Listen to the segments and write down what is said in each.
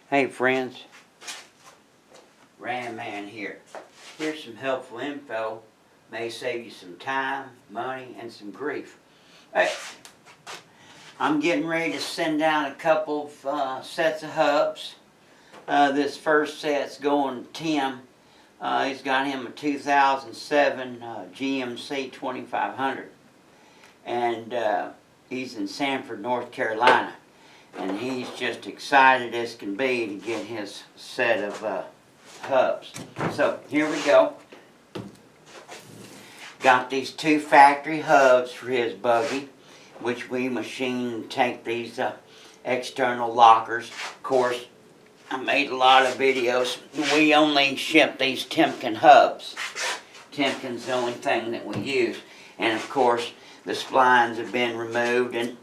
Hey friends, Ram Man here. Here's some helpful info. May save you some time, money, and some grief. Hey, I'm getting ready to send down a couple of sets of hubs. This first set's going to Tim. He's got him a 2007 GMC 2500. And he's in Sanford, North Carolina. And he's just excited as can be to get his set of hubs. So here we go. Got these two factory hubs for his buggy, which we machine take these external lockers. Of course, I made a lot of videos. We only ship these Timken hubs. Timken's the only thing that we use. And of course, the splines have been removed and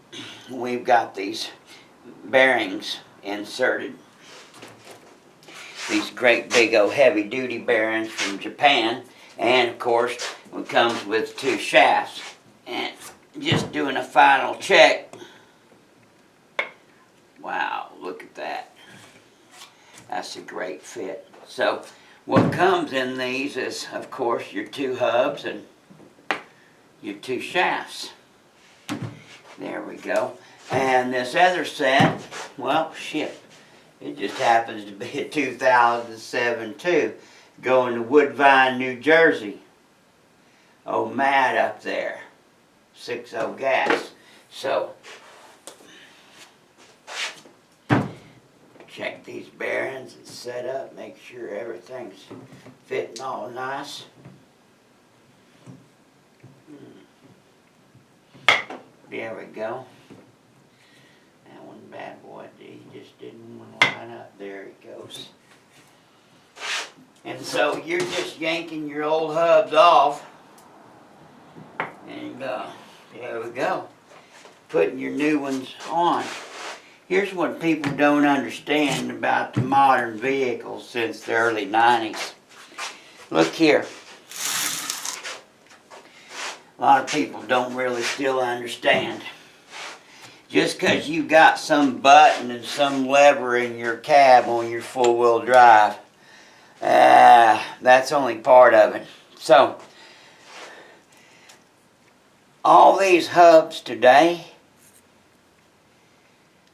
we've got these bearings inserted. These great big old heavy duty bearings from Japan, and of course it comes with two shafts. And just doing a final check. Wow, look at that. That's a great fit. So what comes in these is of course your two hubs and your two shafts. There we go. And this other set, well, shit, it just happens to be a 2007 too, going to Woodbine, New Jersey. Oh, Matt up there, 6.0 gas. So, check these bearings and set up, make sure everything's fitting all nice. There we go. Bad boy, he just didn't want to line up. There he goes. And so you're just yanking your old hubs off, and there we go. Putting your new ones on. Here's what people don't understand about the modern vehicles since the early 90s. Look here. A lot of people don't really still understand. Just because you got some button and some lever in your cab on your four-wheel drive, that's only part of it. So, all these hubs today,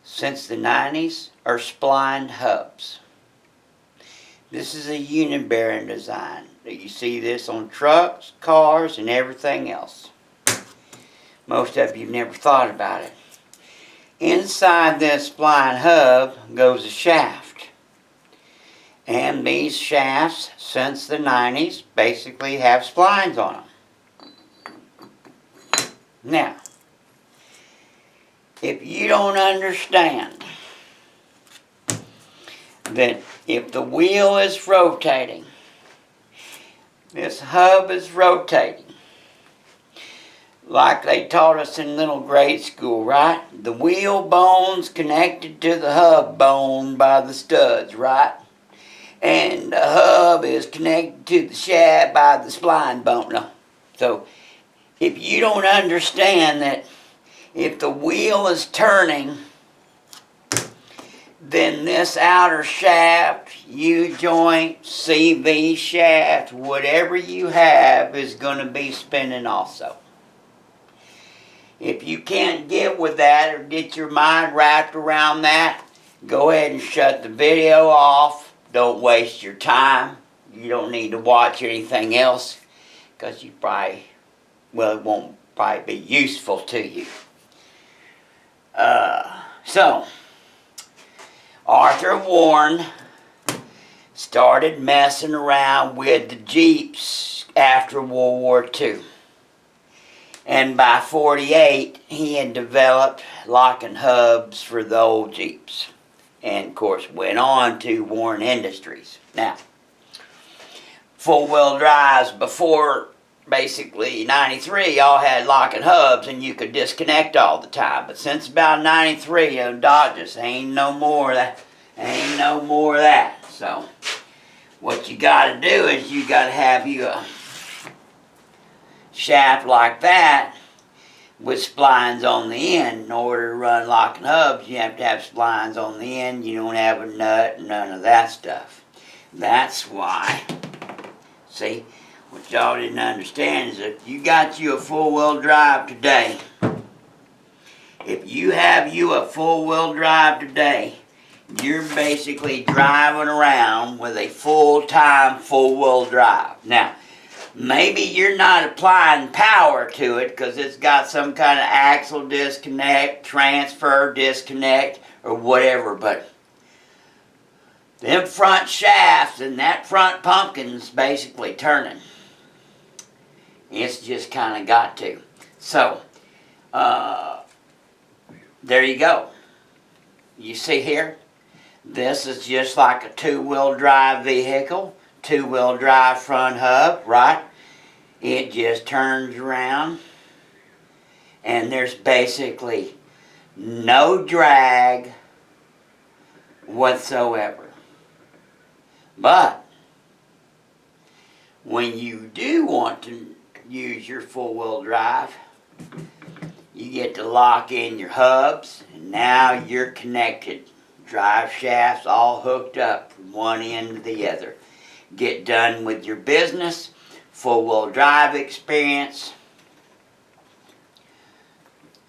since the 90s, are splined hubs. This is a unit bearing design. You see this on trucks, cars, and everything else. Most of you never thought about it. Inside this spline hub goes a shaft. And these shafts, since the 90s, basically have splines on them. Now, if you don't understand that if the wheel is rotating, this hub is rotating, like they taught us in little grade school, right? The wheel bone's connected to the hub bone by the studs, right? And the hub is connected to the shaft by the spline bone. No. So, if you don't understand that if the wheel is turning, then this outer shaft, U-joint, CV shaft, whatever you have is going to be spinning also. If you can't get with that or get your mind wrapped around that, go ahead and shut the video off. Don't waste your time. You don't need to watch anything else because you probably, well, it won't probably be useful to you. So, Arthur Warren started messing around with the Jeeps after World War II. And by 48, he had developed locking hubs for the old Jeeps. And of course went on to Warren Industries. Now, four-wheel drives before basically 93, y'all had locking hubs and you could disconnect all the time. But since about 93, Dodges, ain't no more of that. Ain't no more of that. So, what you gotta do is you gotta have you a shaft like that with splines on the end. In order to run locking hubs, you have to have splines on the end. You don't have a nut, none of that stuff. That's why, see, what y'all didn't understand is if you got you a four-wheel drive today, if you have you a four-wheel drive today, you're basically driving around with a full-time four-wheel drive. Now, maybe you're not applying power to it because it's got some kind of axle disconnect, transfer disconnect, or whatever, but them front shafts and that front pumpkin's basically turning. It's just kind of got to. So, there you go. You see here? This is just like a two-wheel drive vehicle, two-wheel drive front hub, right? It just turns around and there's basically no drag whatsoever. But when you do want to use your four-wheel drive, you get to lock in your hubs and now you're connected. Drive shafts all hooked up from one end to the other. Get done with your business, four-wheel drive experience,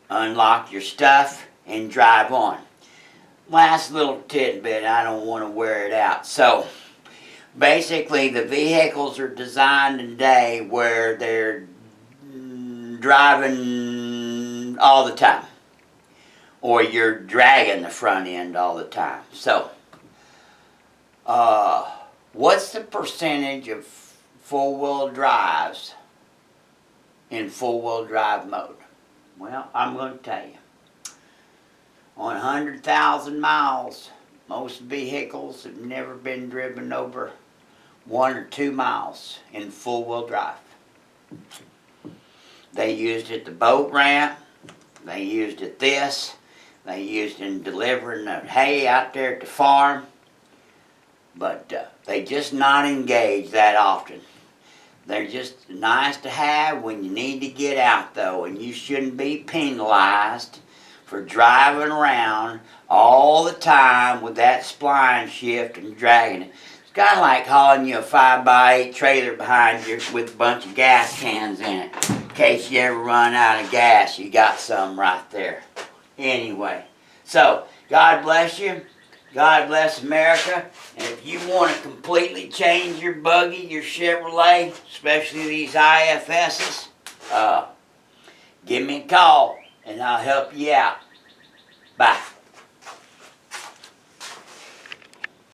unlock your stuff, and drive on. Last little tidbit, I don't want to wear it out. So, basically the vehicles are designed today where they're driving all the time. Or you're dragging the front end all the time. So, what's the percentage of four-wheel drives in four-wheel drive mode? Well, I'm going to tell you. On 100,000 miles, most vehicles have never been driven over 1 or 2 miles in four-wheel drive. They used it at the boat ramp. They used it this. They used it in delivering the hay out there at the farm. But they just not engaged that often. They're just nice to have when you need to get out though. And you shouldn't be penalized for driving around all the time with that spline shift and dragging it. It's kind of like hauling you a 5x8 trailer behind you with a bunch of gas cans in it. In case you ever run out of gas, you got some right there. Anyway, so God bless you. God bless America. And if you want to completely change your buggy, your Chevrolet, especially these IFSs, give me a call and I'll help you out. Bye.